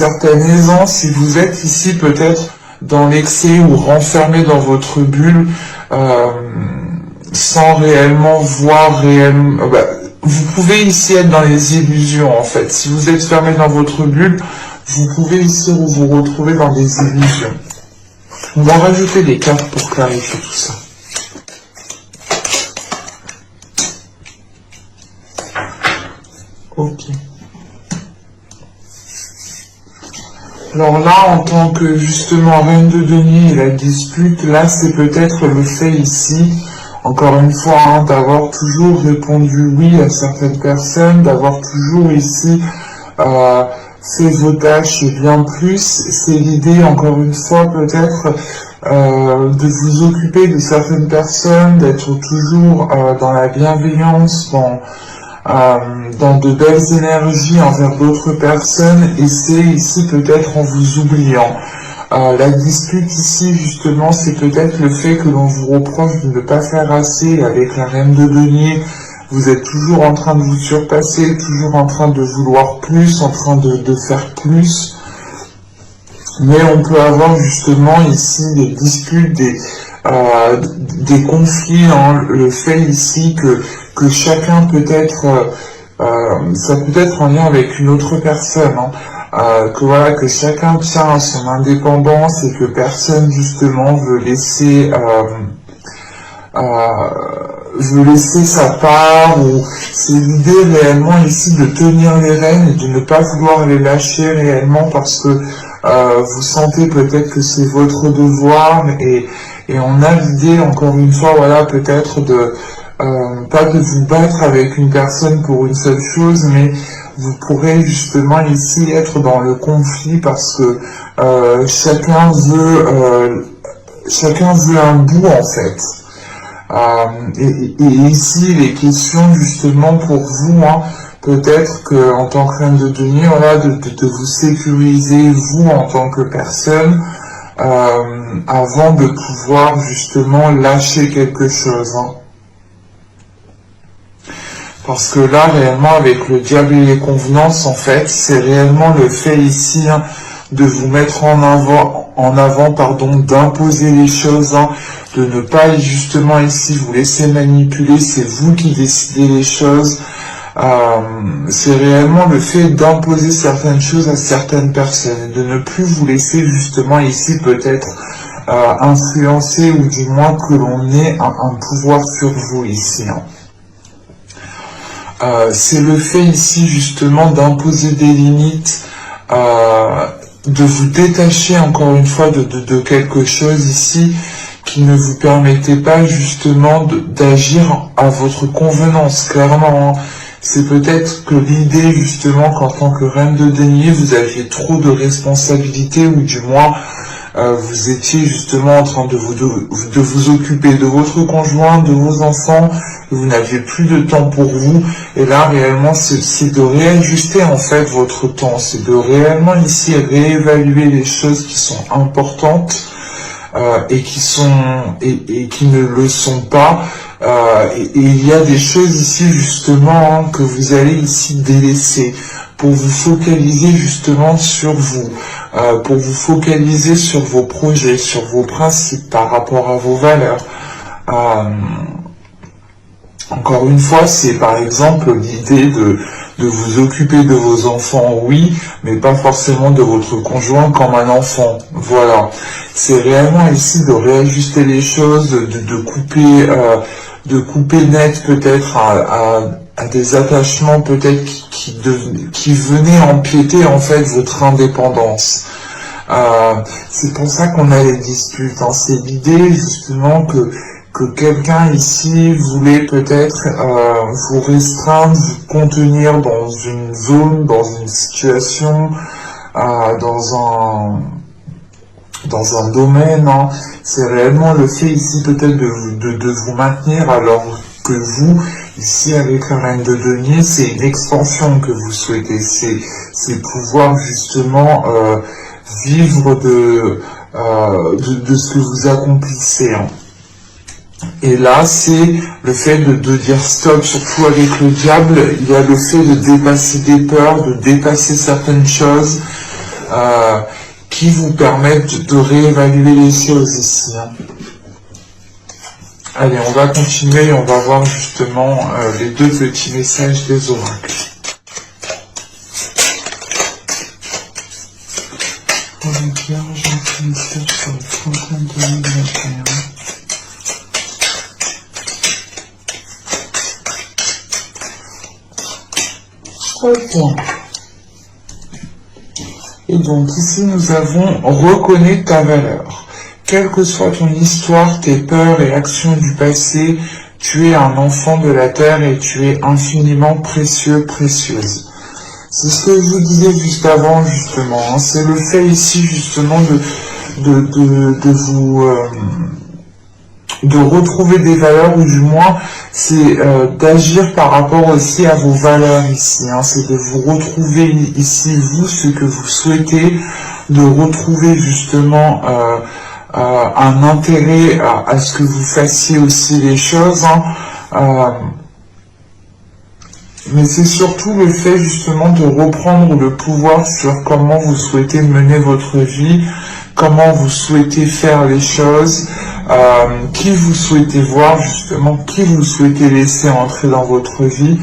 certaine aisance, si vous êtes ici peut-être dans l'excès ou renfermé dans votre bulle, sans réellement voir réellement... vous pouvez ici être dans les illusions en fait. Si vous êtes fermé dans votre bulle, vous pouvez ici vous retrouver dans des illusions. On va rajouter des cartes pour clarifier tout ça. Ok. Alors là, en tant que justement reine de denier et la dispute, là c'est peut-être le fait ici, encore une fois, hein, d'avoir toujours répondu oui à certaines personnes, d'avoir toujours ici fait vos tâches et bien plus. C'est l'idée, encore une fois, peut-être de vous occuper de certaines personnes, d'être toujours dans la bienveillance, dans de belles énergies envers d'autres personnes, et c'est ici peut-être en vous oubliant. La dispute ici justement c'est peut-être le fait que l'on vous reproche de ne pas faire assez. Avec la reine de denier, vous êtes toujours en train de vous surpasser, toujours en train de vouloir plus, en train de faire plus. Mais on peut avoir justement ici des disputes, des conflits, hein, le fait ici que chacun peut être, ça peut être en lien avec une autre personne, hein, que voilà, que chacun tient à son indépendance et que personne justement veut laisser sa part, ou c'est l'idée réellement ici de tenir les rênes et de ne pas vouloir les lâcher réellement parce que vous sentez peut-être que c'est votre devoir, et on a l'idée, encore une fois, voilà, peut-être de pas de vous battre avec une personne pour une seule chose, mais vous pourrez justement ici être dans le conflit parce que chacun veut un bout en fait. Et ici, les questions justement pour vous, hein, peut-être que en tant que reine de denier, voilà, de vous sécuriser vous en tant que personne avant de pouvoir justement lâcher quelque chose. Hein. Parce que là, réellement, avec le diable et les convenances, en fait, c'est réellement le fait ici, hein, de vous mettre en avant, d'imposer les choses, hein, de ne pas justement ici vous laisser manipuler, c'est vous qui décidez les choses. C'est réellement le fait d'imposer certaines choses à certaines personnes, et de ne plus vous laisser justement ici peut-être influencer, ou du moins que l'on ait un pouvoir sur vous ici. Hein. C'est le fait ici justement d'imposer des limites, de vous détacher encore une fois de quelque chose ici qui ne vous permettait pas justement d'agir à votre convenance, clairement. Hein. C'est peut-être que l'idée justement qu'en tant que reine de denier, vous aviez trop de responsabilités, ou du moins vous étiez justement en train de vous occuper de votre conjoint, de vos enfants, vous n'aviez plus de temps pour vous, et là réellement c'est de réajuster en fait votre temps, c'est de réellement ici réévaluer les choses qui sont importantes et qui ne le sont pas, et il y a des choses ici justement, hein, que vous allez ici délaisser pour vous focaliser justement sur vous, pour vous focaliser sur vos projets, sur vos principes par rapport à vos valeurs. Encore une fois, c'est par exemple l'idée de vous occuper de vos enfants, oui, mais pas forcément de votre conjoint comme un enfant. Voilà. C'est réellement ici de réajuster les choses, de couper net peut-être à des attachements peut-être qui venaient empiéter en fait votre indépendance. C'est pour ça qu'on a les disputes. Hein. C'est l'idée justement que quelqu'un ici voulait peut-être vous restreindre, vous contenir dans une zone, dans une situation, dans un domaine. Hein. C'est réellement le fait ici peut-être de vous maintenir, alors que vous, ici avec la reine de denier, c'est une extension que vous souhaitez, c'est pouvoir justement vivre de ce que vous accomplissez. Hein. Et là, c'est le fait de dire stop, surtout avec le diable, il y a le fait de dépasser des peurs, de dépasser certaines choses, qui vous permettent de réévaluer les choses ici. Hein. Allez, on va continuer et on va voir justement les deux petits messages des oracles. Pour les vierges, un message sur le 31 2021. Ok. Et donc ici nous avons reconnais ta valeur. Quelle que soit ton histoire, tes peurs et actions du passé, tu es un enfant de la terre et tu es infiniment précieux, précieuse. C'est ce que je vous disais juste avant, justement. Hein. C'est le fait ici, justement, de vous... de retrouver des valeurs, ou du moins, c'est d'agir par rapport aussi à vos valeurs ici. Hein. C'est de vous retrouver ici, vous, ce que vous souhaitez, de retrouver justement un intérêt à ce que vous fassiez aussi les choses. Hein. Mais c'est surtout le fait justement de reprendre le pouvoir sur comment vous souhaitez mener votre vie, comment vous souhaitez faire les choses, qui vous souhaitez voir justement, qui vous souhaitez laisser entrer dans votre vie.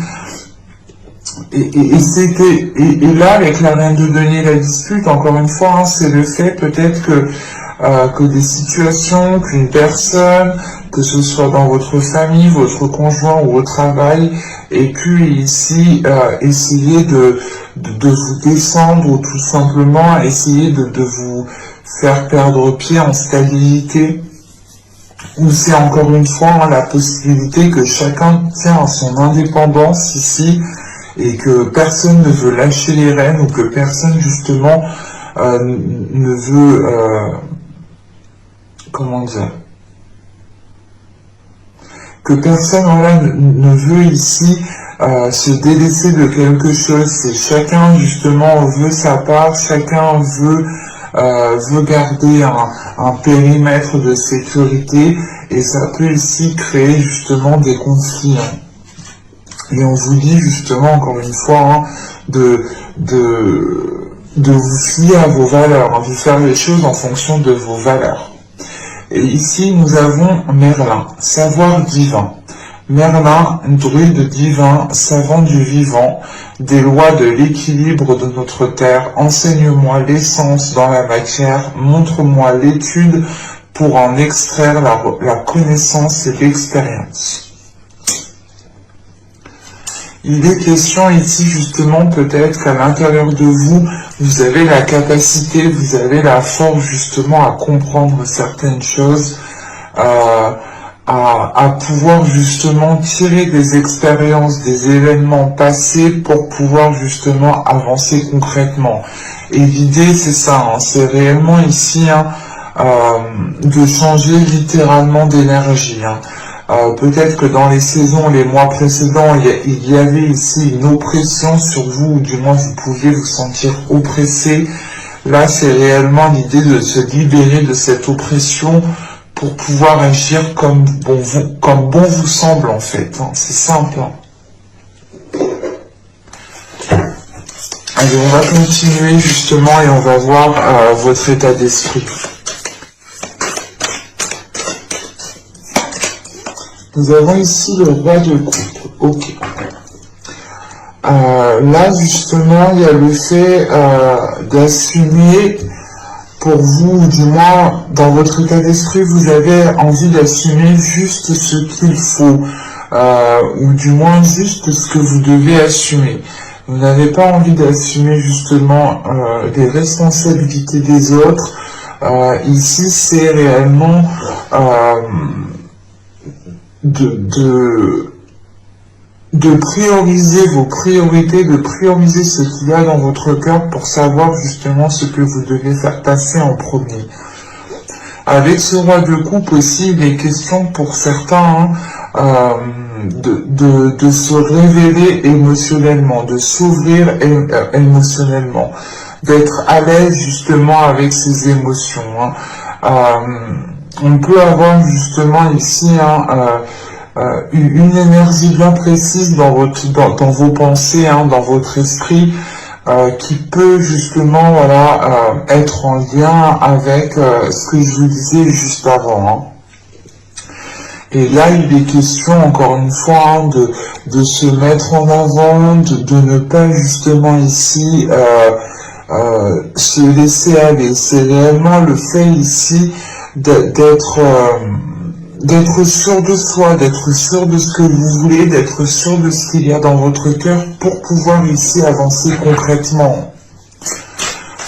Et là, avec la reine de denier, la dispute, encore une fois, hein, c'est le fait peut-être que des situations, qu'une personne, que ce soit dans votre famille, votre conjoint ou au travail, ait pu ici essayer de vous descendre, ou tout simplement essayer de vous faire perdre pied en stabilité, ou c'est encore une fois hein, la possibilité que chacun tient à son indépendance ici, et que personne ne veut lâcher les rênes, ou que personne justement ne veut... comment dire, que personne voilà, ne veut ici se délaisser de quelque chose. C'est chacun justement veut sa part, chacun veut garder un périmètre de sécurité, et ça peut ici créer justement des conflits. Hein. Et on vous dit justement encore une fois hein, de vous fier à vos valeurs, hein, de faire les choses en fonction de vos valeurs. Et ici, nous avons Merlin, savoir divin. Merlin, druide divin, savant du vivant, des lois de l'équilibre de notre terre, enseigne-moi l'essence dans la matière, montre-moi l'étude pour en extraire la connaissance et l'expérience. Il est question ici justement peut-être qu'à l'intérieur de vous, vous avez la capacité, vous avez la force justement à comprendre certaines choses, à pouvoir justement tirer des expériences, des événements passés pour pouvoir justement avancer concrètement. Et l'idée c'est ça, hein, c'est réellement ici hein, de changer littéralement d'énergie. Hein. Peut-être que dans les saisons, les mois précédents, il y avait ici une oppression sur vous, ou du moins vous pouviez vous sentir oppressé. Là, c'est réellement l'idée de se libérer de cette oppression pour pouvoir agir comme bon vous semble en fait. Hein. C'est simple. Hein. Allez, on va continuer justement et on va voir votre état d'esprit. Nous avons ici le roi de coupe. Ok. Là, justement, il y a le fait d'assumer pour vous, ou du moins, dans votre état d'esprit, vous avez envie d'assumer juste ce qu'il faut, ou du moins juste ce que vous devez assumer. Vous n'avez pas envie d'assumer justement les responsabilités des autres. Ici, c'est réellement... de prioriser vos priorités, de prioriser ce qu'il y a dans votre cœur pour savoir justement ce que vous devez faire passer en premier. Avec ce roi de coupe aussi, il est question pour certains hein, de se révéler émotionnellement, de s'ouvrir émotionnellement, d'être à l'aise justement avec ses émotions. Hein. On peut avoir justement ici une énergie bien précise dans vos pensées, hein, dans votre esprit, qui peut justement voilà être en lien avec ce que je vous disais juste avant. Hein. Et là, il est question, encore une fois, hein, de se mettre en avant, de ne pas justement ici se laisser aller. C'est réellement le fait ici d'être sûr de soi, d'être sûr de ce que vous voulez, d'être sûr de ce qu'il y a dans votre cœur pour pouvoir ici avancer concrètement.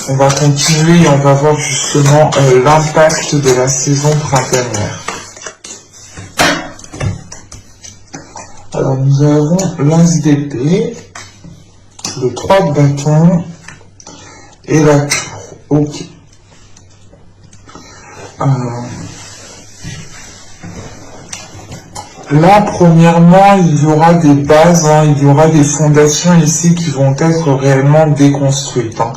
On va continuer et on va voir justement l'impact de la saison printanière. Alors nous avons l'as d'épée, le 3 de bâton et la tour. Ok. Là, premièrement, il y aura des bases, hein, il y aura des fondations ici qui vont être réellement déconstruites. Hein.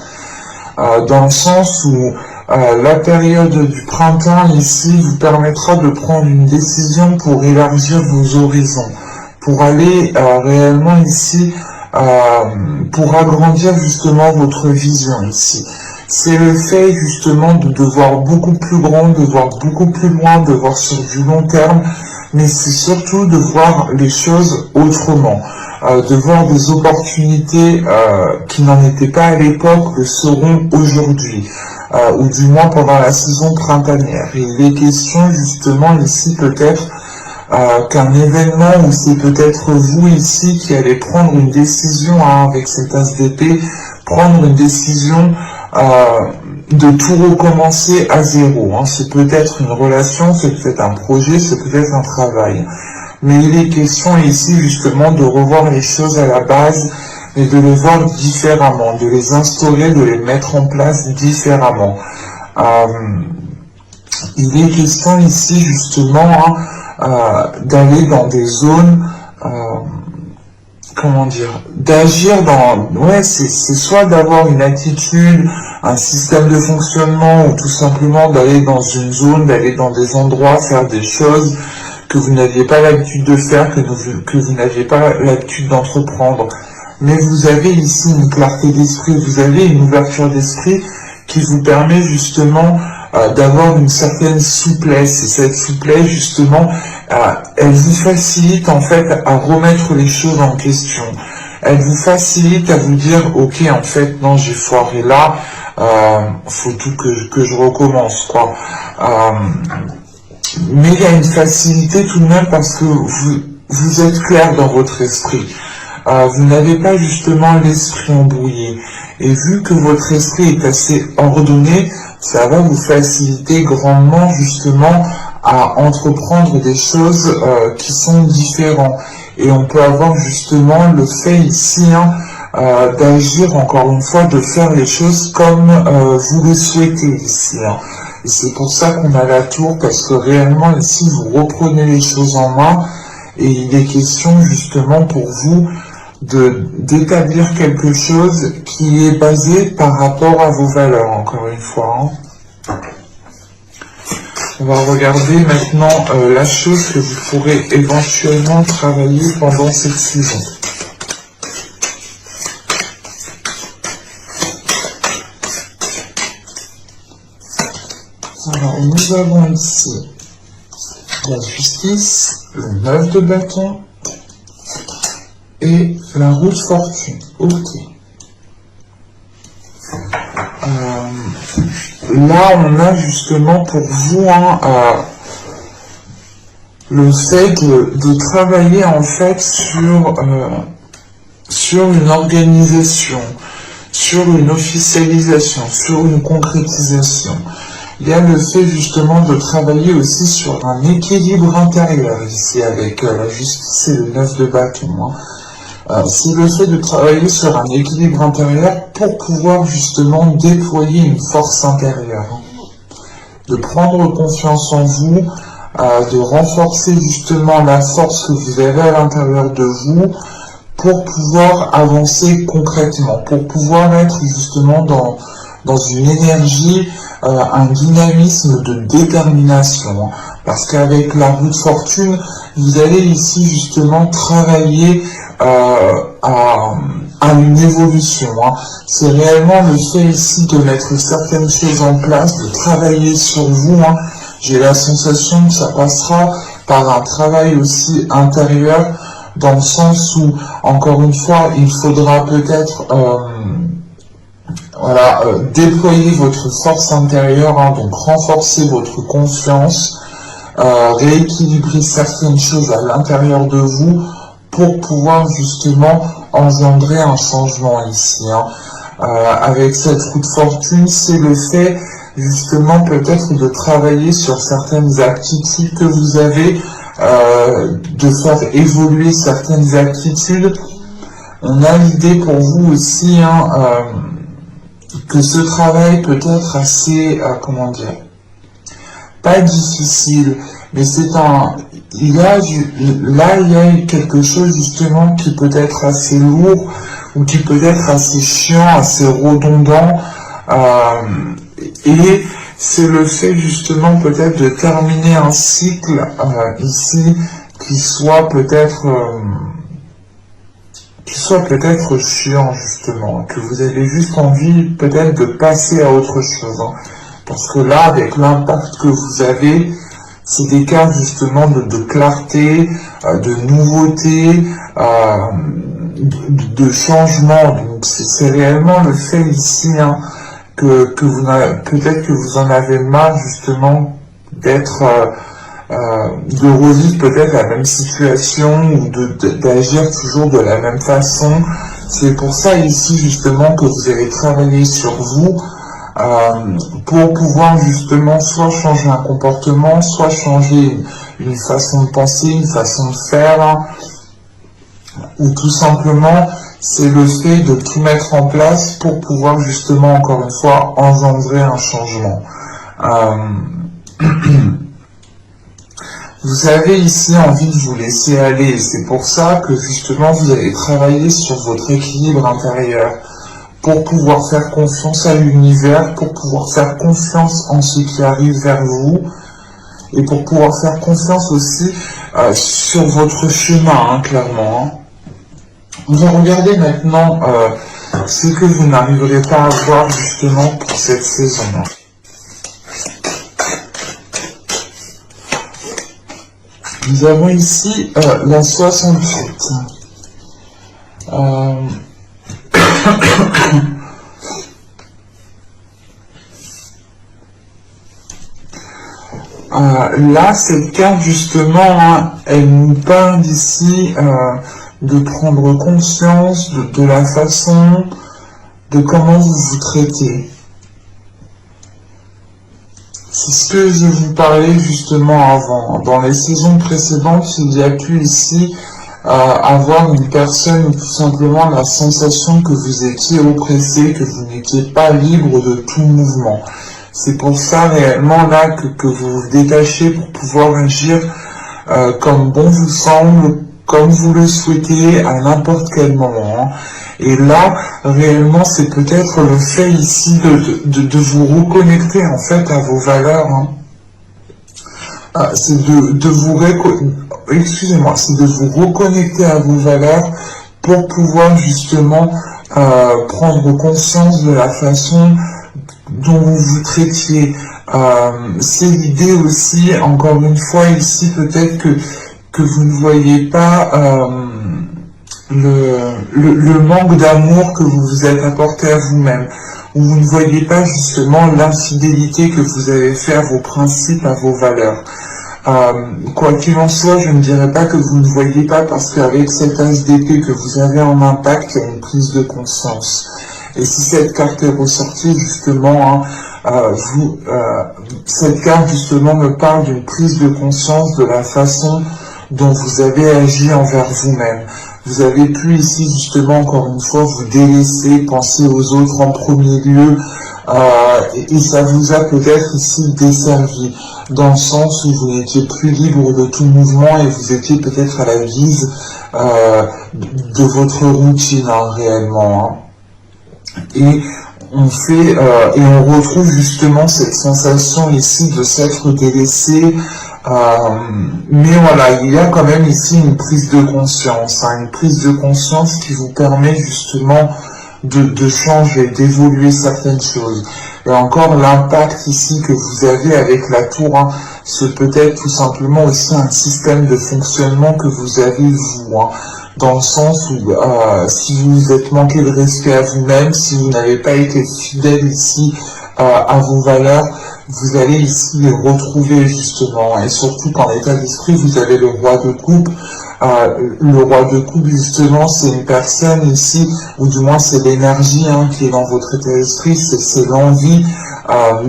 Dans le sens où la période du printemps ici vous permettra de prendre une décision pour élargir vos horizons, pour aller réellement ici, pour agrandir justement votre vision ici. C'est le fait justement de voir beaucoup plus grand, de voir beaucoup plus loin, de voir sur du long terme, mais c'est surtout de voir les choses autrement, de voir des opportunités qui n'en étaient pas à l'époque, le seront aujourd'hui, ou du moins pendant la saison printanière. Il est question justement ici peut-être qu'un événement où c'est peut-être vous ici qui allez prendre une décision hein, avec cette as d'épée, prendre une décision de tout recommencer à zéro. Hein. C'est peut-être une relation, c'est peut-être un projet, c'est peut-être un travail. Mais il est question ici justement de revoir les choses à la base et de les voir différemment, de les instaurer, de les mettre en place différemment. Il est question ici justement hein, d'aller dans des zones, comment dire, d'agir dans, ouais, c'est soit d'avoir une attitude, un système de fonctionnement, ou tout simplement d'aller dans une zone, d'aller dans des endroits, faire des choses que vous n'aviez pas l'habitude de faire, que vous n'aviez pas l'habitude d'entreprendre. Mais vous avez ici une clarté d'esprit, vous avez une ouverture d'esprit qui vous permet justement d'avoir une certaine souplesse. Et cette souplesse, justement, elle vous facilite en fait à remettre les choses en question. Elle vous facilite à vous dire, ok, en fait, non, j'ai foiré là, faut tout que je recommence, quoi. Mais il y a une facilité tout de même parce que vous êtes clair dans votre esprit. Vous n'avez pas justement l'esprit embrouillé. Et vu que votre esprit est assez ordonné, ça va vous faciliter grandement justement à entreprendre des choses qui sont différentes. Et on peut avoir justement le fait ici hein, d'agir encore une fois, de faire les choses comme vous le souhaitez ici. Hein. Et c'est pour ça qu'on a la tour, parce que réellement ici vous reprenez les choses en main et il est question justement pour vous d'établir quelque chose qui est basé par rapport à vos valeurs, encore une fois. Hein. On va regarder maintenant la chose que vous pourrez éventuellement travailler pendant cette saison. Alors, nous avons ici la justice, le 9 de bâton et la roue de fortune. Ok. Là, on a justement pour vous hein, le fait de travailler en fait sur une organisation, sur une officialisation, sur une concrétisation. Il y a le fait justement de travailler aussi sur un équilibre intérieur ici avec la justice et le 9 de bâton. Hein. C'est le fait de travailler sur un équilibre intérieur pour pouvoir justement déployer une force intérieure. Hein. De prendre confiance en vous, de renforcer justement la force que vous avez à l'intérieur de vous pour pouvoir avancer concrètement, pour pouvoir être justement dans une énergie, un dynamisme de détermination. Parce qu'avec la roue de fortune, vous allez ici justement travailler à à une évolution. Hein. C'est réellement le fait ici de mettre certaines choses en place, de travailler sur vous. Hein. J'ai la sensation que ça passera par un travail aussi intérieur, dans le sens où, encore une fois, il faudra peut-être déployer votre force intérieure, hein, donc renforcer votre confiance, rééquilibrer certaines choses à l'intérieur de vous pour pouvoir justement engendrer un changement ici. Hein. Avec cette roue de fortune, c'est le fait justement peut-être de travailler sur certaines aptitudes que vous avez, de faire évoluer certaines aptitudes. On a l'idée pour vous aussi que ce travail peut être assez, pas difficile, mais il y a quelque chose justement qui peut être assez lourd, ou qui peut être assez chiant, assez redondant, et c'est le fait justement peut-être de terminer un cycle ici qui soit peut-être chiant justement, que vous avez juste envie peut-être de passer à autre chose. Hein. Parce que là, avec l'impact que vous avez, c'est des cartes justement de clarté, de nouveauté, de changement. Donc c'est réellement le fait ici que peut-être que vous en avez marre justement d'être de revivre peut-être la même situation ou d'agir toujours de la même façon. C'est pour ça ici justement que vous allez travailler sur vous pour pouvoir justement soit changer un comportement, soit changer une façon de penser, une façon de faire, ou tout simplement c'est le fait de tout mettre en place pour pouvoir justement encore une fois engendrer un changement. Vous avez ici envie de vous laisser aller, c'est pour ça que justement vous allez travailler sur votre équilibre intérieur, pour pouvoir faire confiance à l'univers, pour pouvoir faire confiance en ce qui arrive vers vous, et pour pouvoir faire confiance aussi sur votre chemin, clairement. Hein. On va regarder maintenant ce que vous n'arriverez pas à voir justement pour cette saison. Hein. Nous avons ici la 68. Là, cette carte, justement, elle nous parle ici de prendre conscience de la façon de comment vous vous traitez. C'est ce que je vous parlais justement avant. Dans les saisons précédentes, il y a pu ici avoir une personne ou tout simplement la sensation que vous étiez oppressé, que vous n'étiez pas libre de tout mouvement. C'est pour ça réellement là que vous vous détachez pour pouvoir agir comme bon vous semble, comme vous le souhaitez à n'importe quel moment. Et là, réellement, c'est peut-être le fait ici de vous reconnecter en fait à vos valeurs. C'est de vous reconnecter à vos valeurs pour pouvoir justement prendre conscience de la façon dont vous vous traitiez. C'est l'idée aussi, encore une fois ici, peut-être que vous ne voyez pas le manque d'amour que vous vous êtes apporté à vous-même, ou vous ne voyez pas justement l'infidélité que vous avez fait à vos principes, à vos valeurs. Quoi qu'il en soit, je ne dirais pas que vous ne voyez pas, parce qu'avec cet as d'épée que vous avez en impact, il y a une prise de conscience. Et si cette carte est ressortie justement, cette carte justement me parle d'une prise de conscience de la façon dont vous avez agi envers vous-même. Vous avez pu ici justement encore une fois vous délaisser, penser aux autres en premier lieu, et ça vous a peut-être ici desservi, dans le sens où vous n'étiez plus libre de tout mouvement et vous étiez peut-être à la guise de votre routine réellement. Et on retrouve justement cette sensation ici de s'être délaissé, Mais voilà, il y a quand même ici une prise de conscience, hein, une prise de conscience qui vous permet justement de changer, d'évoluer certaines choses. Et encore l'impact ici que vous avez avec la tour, hein, c'est peut-être tout simplement aussi un système de fonctionnement que vous avez vous, hein, dans le sens où si vous êtes manqué de respect à vous-même, si vous n'avez pas été fidèle ici à vos valeurs, vous allez ici les retrouver justement, et surtout qu'en état d'esprit vous avez le roi de coupe. Le roi de coupe justement c'est une personne ici, ou du moins c'est l'énergie hein, qui est dans votre état d'esprit, c'est l'envie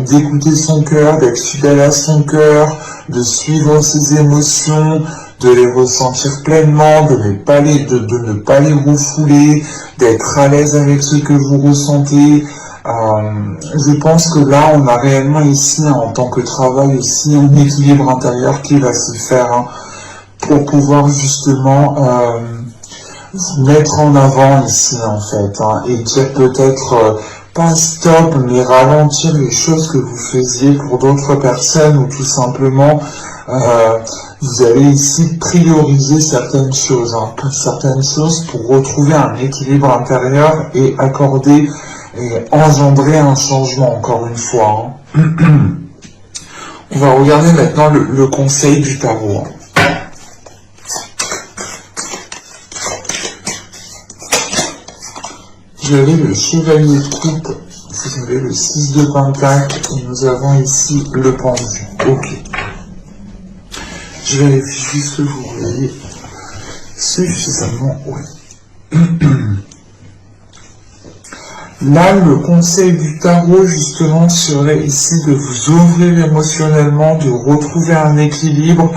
d'écouter son cœur, d'être fidèle à son cœur, de suivre ses émotions, de les ressentir pleinement, de ne pas les refouler, d'être à l'aise avec ce que vous ressentez. Je pense que là, on a réellement ici, en tant que travail aussi, un équilibre intérieur qui va se faire hein, pour pouvoir justement mettre en avant ici, en fait, hein, et dire peut-être pas stop, mais ralentir les choses que vous faisiez pour d'autres personnes, ou tout simplement, vous allez ici prioriser certaines choses pour retrouver un équilibre intérieur et accorder et engendrer un changement, encore une fois. Hein. On va regarder maintenant le conseil du tarot. Hein. Vous avez le chevalier de coupe, vous avez le 6 de pentacle, et nous avons ici le pendu. Ok. Je vérifie juste que vous voyez suffisamment. Ouais. Là, le conseil du tarot, justement, serait ici de vous ouvrir émotionnellement, de retrouver un équilibre,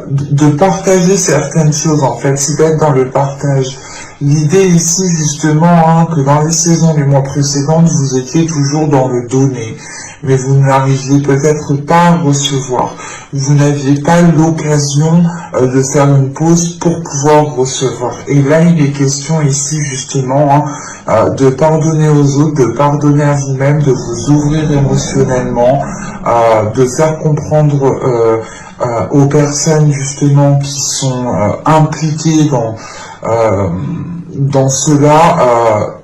de partager certaines choses, en fait, c'est d'être dans le partage. L'idée ici, justement, hein, que dans les saisons les mois précédentes, vous étiez toujours dans le donner, mais vous n'arriviez peut-être pas à recevoir. Vous n'aviez pas l'occasion de faire une pause pour pouvoir recevoir. Et là, il est question ici, justement, hein, de pardonner aux autres, de pardonner à vous-même, de vous ouvrir émotionnellement, de faire comprendre aux personnes, justement, qui sont impliquées dans cela,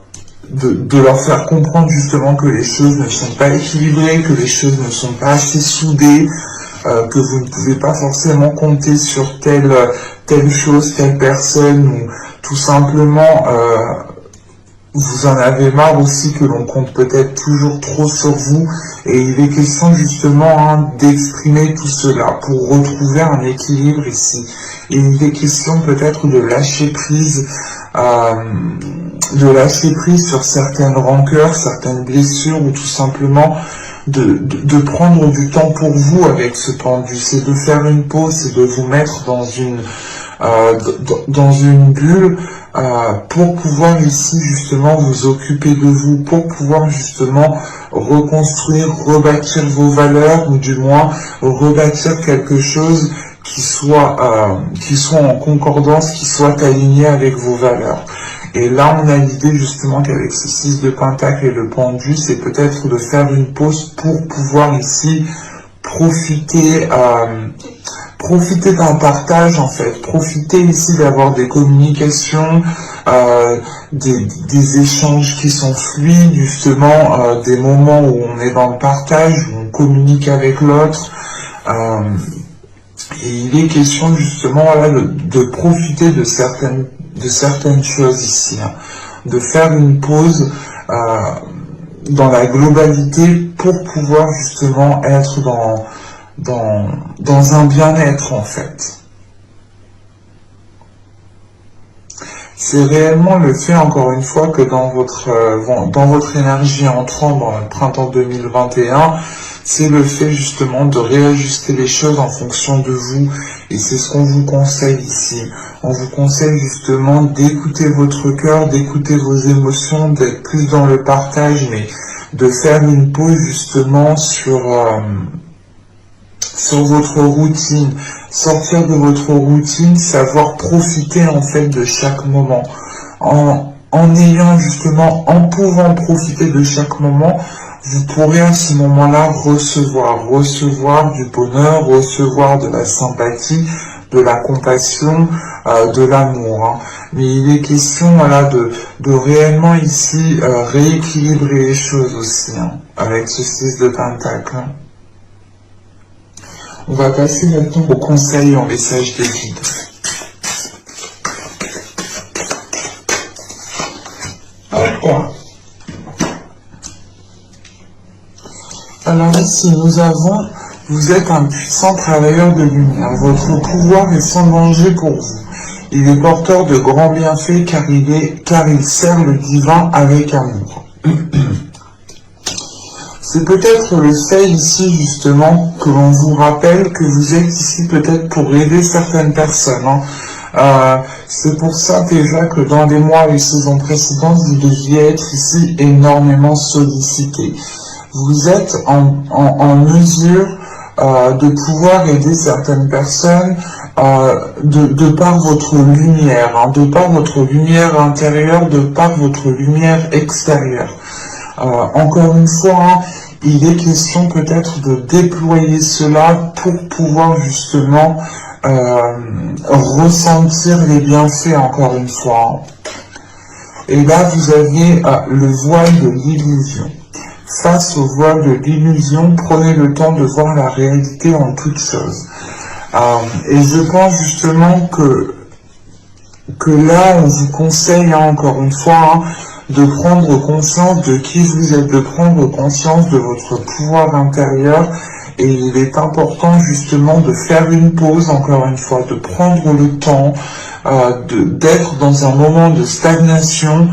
de leur faire comprendre justement que les choses ne sont pas équilibrées, que les choses ne sont pas assez soudées, que vous ne pouvez pas forcément compter sur telle chose, telle personne, ou tout simplement vous en avez marre aussi que l'on compte peut-être toujours trop sur vous, et il est question justement hein, d'exprimer tout cela pour retrouver un équilibre ici. Et il est question peut-être de lâcher prise sur certaines rancœurs, certaines blessures, ou tout simplement de prendre du temps pour vous avec ce pendu. C'est de faire une pause, c'est de vous mettre dans une bulle pour pouvoir ici justement vous occuper de vous, pour pouvoir justement reconstruire, rebâtir vos valeurs, ou du moins rebâtir quelque chose qui soit en concordance, qui soit aligné avec vos valeurs. Et là, on a l'idée justement qu'avec ce 6 de pentacle et le pendu, c'est peut-être de faire une pause pour pouvoir ici profiter d'un partage, en fait, profiter ici d'avoir des communications, des échanges qui sont fluides, justement, des moments où on est dans le partage, où on communique avec l'autre. Et il est question justement là de profiter de certaines choses ici, hein, de faire une pause dans la globalité pour pouvoir justement être dans un bien-être, en fait. C'est réellement le fait, encore une fois, que dans votre énergie entrant dans le printemps 2021, c'est le fait justement de réajuster les choses en fonction de vous. Et c'est ce qu'on vous conseille ici. On vous conseille justement d'écouter votre cœur, d'écouter vos émotions, d'être plus dans le partage, mais de faire une pause justement sur votre routine, sortir de votre routine, savoir profiter en fait de chaque moment, en pouvant profiter de chaque moment, vous pourrez à ce moment-là recevoir du bonheur, recevoir de la sympathie, de la compassion, de l'amour. Hein. Mais il est question voilà, de réellement ici rééquilibrer les choses aussi, hein, avec ce 6 de Pentacle. Hein. On va passer maintenant au conseil en message des guides. Alors, ici, vous êtes un puissant travailleur de lumière. Votre pouvoir est sans danger pour vous. Il est porteur de grands bienfaits car il sert le divin avec amour. C'est peut-être le fait ici justement que l'on vous rappelle que vous êtes ici peut-être pour aider certaines personnes. Hein. C'est pour ça déjà que dans les mois et les saisons précédentes, vous deviez être ici énormément sollicité. Vous êtes en mesure de pouvoir aider certaines personnes de par votre lumière, hein, de par votre lumière intérieure, de par votre lumière extérieure. Encore une fois, hein, il est question peut-être de déployer cela pour pouvoir justement ressentir les bienfaits, encore une fois. Hein. Et là, vous avez le voile de l'illusion. Face au voile de l'illusion, prenez le temps de voir la réalité en toute chose. Et je pense justement que là, on vous conseille, hein, encore une fois, hein, de prendre conscience de qui vous êtes, de prendre conscience de votre pouvoir intérieur. Et il est important justement de faire une pause, encore une fois, de prendre le temps d'être dans un moment de stagnation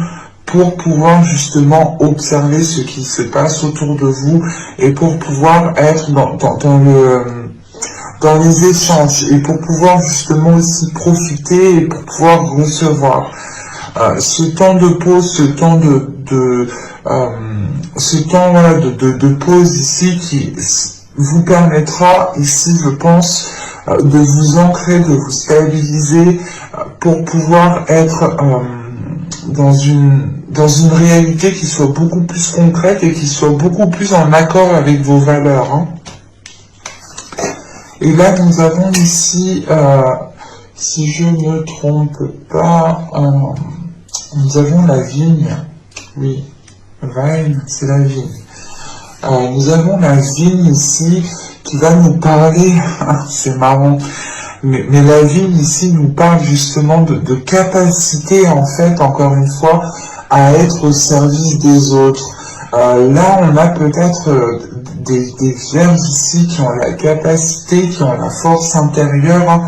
pour pouvoir justement observer ce qui se passe autour de vous et pour pouvoir être dans les échanges et pour pouvoir justement aussi profiter et pour pouvoir recevoir. Ce temps de pause, ce temps de pause ici qui vous permettra ici, je pense, de vous ancrer, de vous stabiliser pour pouvoir être dans une réalité qui soit beaucoup plus concrète et qui soit beaucoup plus en accord avec vos valeurs. Hein. Et là, nous avons ici, si je ne me trompe pas, nous avons la vigne. Oui, Vine, c'est la vigne. Nous avons la vigne ici qui va nous parler, c'est marrant, mais la vigne ici nous parle justement de capacité, en fait, encore une fois, à être au service des autres. Là, on a peut-être des vierges ici qui ont la capacité, qui ont la force intérieure, hein,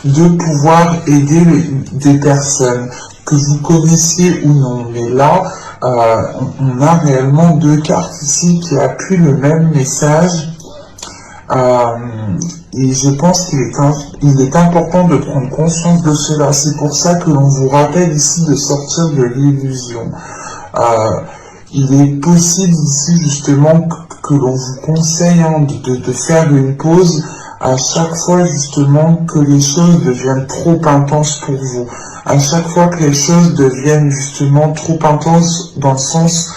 de pouvoir aider des personnes, que vous connaissiez ou non. Mais là, on a réellement deux cartes ici qui appuient le même message. Et je pense qu'il est important de prendre conscience de cela. C'est pour ça que l'on vous rappelle ici de sortir de l'illusion. Il est possible ici justement que l'on vous conseille, hein, de faire une pause à chaque fois justement que les choses deviennent trop intenses pour vous. À chaque fois que les choses deviennent justement trop intenses dans le sens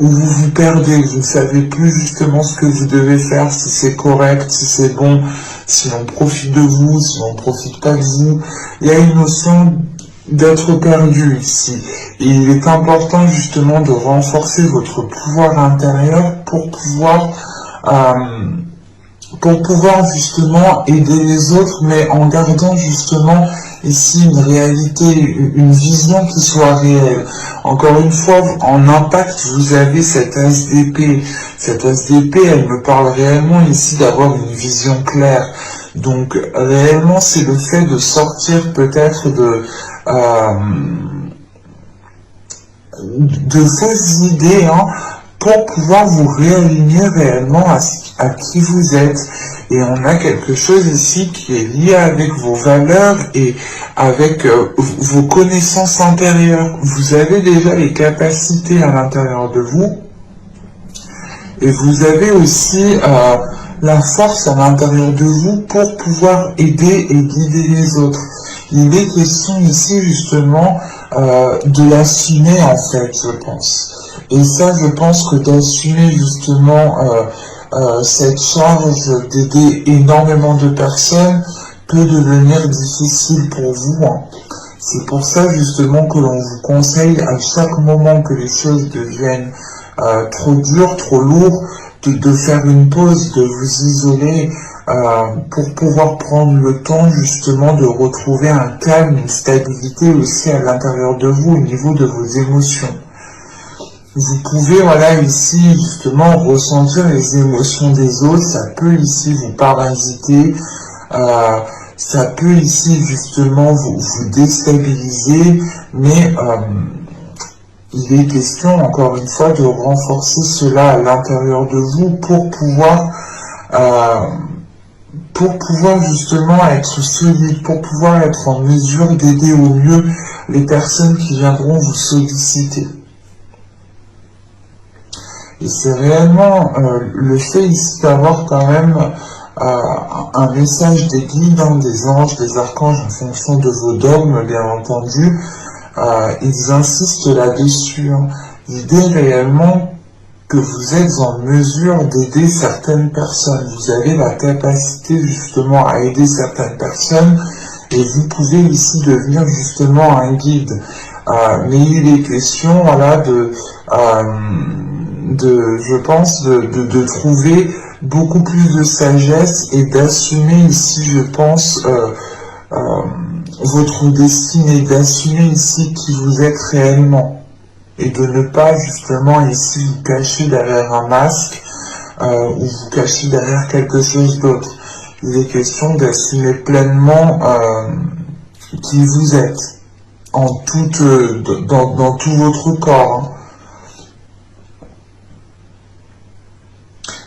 où vous vous perdez, vous ne savez plus justement ce que vous devez faire, si c'est correct, si c'est bon, si l'on profite de vous, si l'on ne profite pas de vous. Il y a une notion d'être perdu ici. Et il est important justement de renforcer votre pouvoir intérieur pour pouvoir justement aider les autres, mais en gardant justement ici une réalité, une vision qui soit réelle. Encore une fois, en impact, vous avez cette as d'épée. Cette as d'épée, elle me parle réellement ici d'avoir une vision claire. Donc réellement, c'est le fait de sortir peut-être de fausses idées, hein, pour pouvoir vous réaligner réellement à qui vous êtes. Et on a quelque chose ici qui est lié avec vos valeurs et avec vos connaissances intérieures. Vous avez déjà les capacités à l'intérieur de vous. Et vous avez aussi la force à l'intérieur de vous pour pouvoir aider et guider les autres. Il est question ici justement de l'assumer, en fait, je pense. Et ça, je pense que d'assumer justement cette charge d'aider énormément de personnes peut devenir difficile pour vous, hein. C'est pour ça justement que l'on vous conseille à chaque moment que les choses deviennent trop dures, trop lourdes, de faire une pause, de vous isoler pour pouvoir prendre le temps justement de retrouver un calme, une stabilité aussi à l'intérieur de vous, au niveau de vos émotions. Vous pouvez, voilà, ici, justement, ressentir les émotions des autres. Ça peut, ici, vous parasiter. Ça peut, ici, justement, vous déstabiliser. Mais il est question, encore une fois, de renforcer cela à l'intérieur de vous pour pouvoir justement être solide, pour pouvoir être en mesure d'aider au mieux les personnes qui viendront vous solliciter. Et c'est réellement le fait ici d'avoir quand même un message des guides, hein, des anges, des archanges en fonction de vos dogmes, bien entendu. Ils insistent là-dessus. Hein. L'idée réellement que vous êtes en mesure d'aider certaines personnes. Vous avez la capacité justement à aider certaines personnes et vous pouvez ici devenir justement un guide. Mais il est question, voilà, je pense, de trouver beaucoup plus de sagesse et d'assumer ici, je pense, votre destinée, d'assumer ici qui vous êtes réellement et de ne pas justement ici vous cacher derrière un masque ou vous cacher derrière quelque chose d'autre. Il est question d'assumer pleinement qui vous êtes en dans tout votre corps. Hein.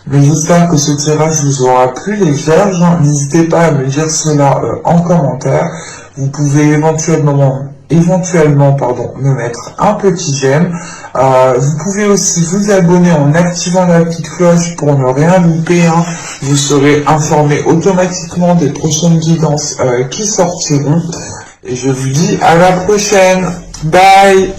Mais j'espère que ce tirage vous aura plu, les vierges. N'hésitez pas à me dire cela en commentaire. Vous pouvez éventuellement me mettre un petit j'aime. Vous pouvez aussi vous abonner en activant la petite cloche pour ne rien louper. Hein. Vous serez informé automatiquement des prochaines guidances qui sortiront. Et je vous dis à la prochaine. Bye!